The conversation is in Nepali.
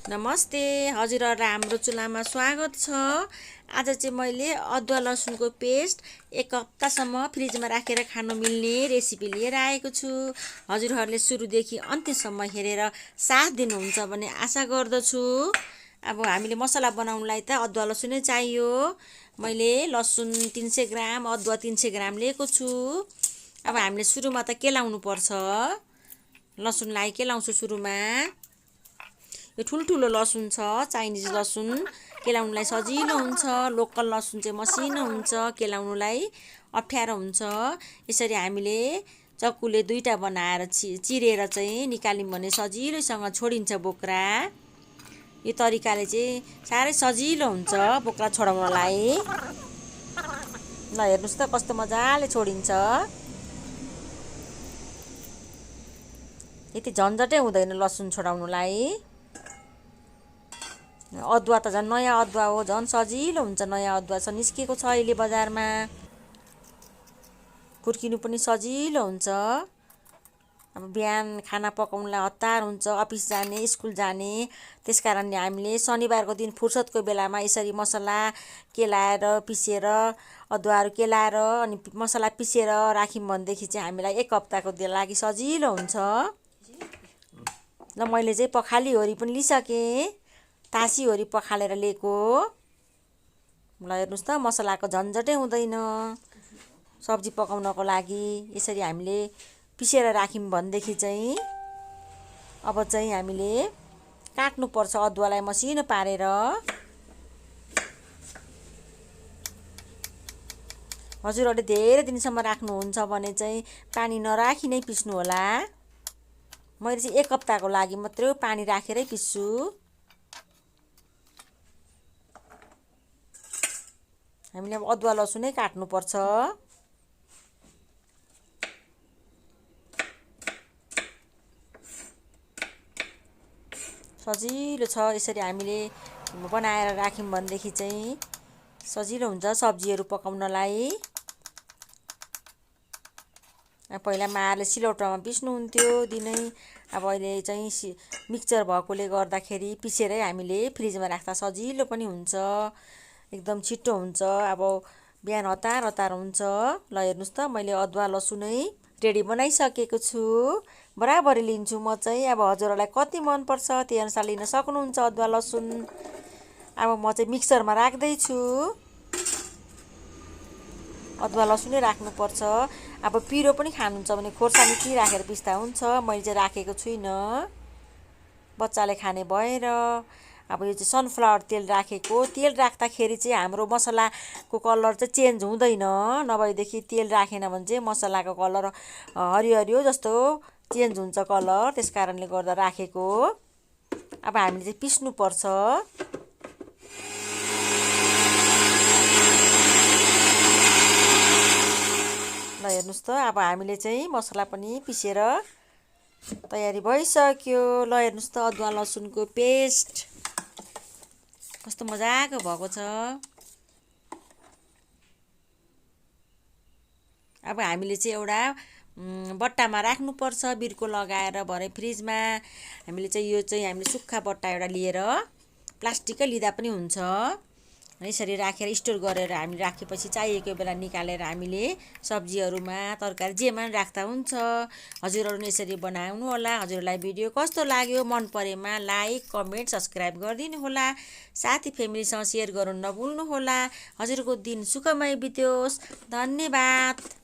नमस्ते हजुरहरुलाई हाम्रो चुलामा स्वागत छ। आज चाहिँ मैले अदुवा लसुनको पेस्ट 1 हप्तासम्म फ्रिजमा राखेर खान मिल्ने रेसिपी लिएर आएको छु। हजुरहरुले सुरुदेखि अन्त्यसम्म हेरेर साथ दिनुहुन्छ भन्ने आशा गर्दछु। अब हामीले मसला बनाउनलाई त अदुवा लसुन नै चाहियो। मैले लसुन 300 ग्राम, अदुवा 300 ग्राम लिएको छु। अब हामीले सुरुमा त केलाउनु पर्छ। लसुनलाई केलाउँछु सुरुमा। यो ठुल्ठुलो लसुन छ, चाइनिज लसुन केलाउनुलाई सजिलो हुन्छ। लोकल लसुन चाहिँ मसिनो हुन्छ, केलाउनुलाई अप्ठ्यारो हुन्छ। यसरी हामीले चक्कुले दुईटा बनाएर चिरेर चाहिँ निकाल्यौं भने सजिलैसँग छोडिन्छ बोक्रा। यो तरिकाले चाहिँ साह्रै सजिलो हुन्छ बोक्रा छोडाउनलाई। ल हेर्नुस् त कस्तो मजाले छोडिन्छ। यति झन्झटै हुँदैन लसुन छोडाउनुलाई। अदुवा त झन् नयाँ अदुवा हो, झन् सजिलो हुन्छ। नयाँ अदुवा छ, निस्केको छ अहिले बजारमा। खुर्किनु पनि सजिलो हुन्छ। अब बिहान खाना पकाउनलाई हतार हुन्छ, अफिस जाने, स्कुल जाने। त्यसकारणले हामीले शनिबारको दिन फुर्सदको बेलामा यसरी मसला केलाएर पिसेर अदुवाहरू केलाएर अनि मसला पिसेर राख्यौं भनेदेखि चाहिँ हामीलाई 1 हप्ताको लागि सजिलो हुन्छ। ल मैले चाहिँ पखालीहोरी पनि लिइसकेँ, तासीहोरी पखालेर लिएको। ल हेर्नुस् त मसलाको झन्झटै हुँदैन। सब्जी पकाउनको लागि यसरी हामीले पिसेर राख्यौं भनेदेखि चाहिँ अब चाहिँ हामीले काट्नुपर्छ अदुवालाई मसिनो पारेर। हजुरहरूले धेरै दिनसम्म राख्नुहुन्छ भने चाहिँ पानी नराखी नै पिस्नु होला। मैले चाहिँ 1 हप्ताको लागि मात्रै पानी राखेरै पिस्छु। हामीले अब अदुवा लसुनै काट्नुपर्छ। सजिलो छ, यसरी हामीले बनाएर राख्यौं भनेदेखि चाहिँ सजिलो हुन्छ सब्जीहरू पकाउनलाई। पहिला माले सिलौटोमा पिस्नुहुन्थ्यो दिनै। अब अहिले चाहिँ मिक्सचर भएकोले गर्दाखेरि पिसेरै हामीले फ्रिजमा राख्दा सजिलो पनि हुन्छ, एकदम छिटो हुन्छ। अब बिहान हतार हुन्छ। ल हेर्नुस् त मैले अदुवा लसुनै रेडी बनाइसकेको छु। बराबरी लिन्छु म चाहिँ। अब हजुरहरूलाई कति मन पर्छ त्यही अनुसार लिन सक्नुहुन्छ अदुवा लसुन। अब म चाहिँ मिक्सरमा राख्दैछु। अदुवा लसुनै राख्नुपर्छ। अब पिरो पनि खानुहुन्छ भने खोर्सानी पनि राखेर पिस्दा हुन्छ। मैले चाहिँ राखेको छुइनँ, बच्चाले खाने भएर। अब यो चाहिँ सनफ्लावर तेल राखेको। तेल राख्दाखेरि चाहिँ हाम्रो मसलाको कलर चाहिँ चेन्ज हुँदैन। नभएदेखि तेल राखेन भने चाहिँ मसलाको कलर हरियो हरियो जस्तो चेन्ज हुन्छ कलर। त्यसकारणले गर्दा राखेको। अब हामीले चाहिँ पिस्नुपर्छ। ल हेर्नुस् त अब हामीले चाहिँ मसला पनि पिसेर तयारी भइसक्यो। ल हेर्नुस् त अदुवा लसुनको पेस्ट कस्तो मजाको भएको छ। अब हामीले चाहिँ एउटा बट्टामा राख्नुपर्छ, बिर्को लगाएर भरे फ्रिजमा। हामीले चाहिँ यो चाहिँ हामीले सुक्खा बट्टा एउटा लिएर प्लास्टिककै लिँदा पनि हुन्छ। यसरी राखेर स्टोर गरेर हामी राखेपछि चाहिएको बेला निकालेर हामीले सब्जीहरूमा तरकारी जेमा राख्दा हुन्छ। हजुरहरू यसरी बनाउनु होला। हजुरलाई भिडियो कस्तो लाग्यो, मन परेमा लाइक, कमेन्ट, सब्स्क्राइब गरिदिनु होला। साथी फ्यामिलीसँग सेयर गर्नु नभुल्नु होला। हजुरको दिन सुखमय बित्योस्। धन्यवाद।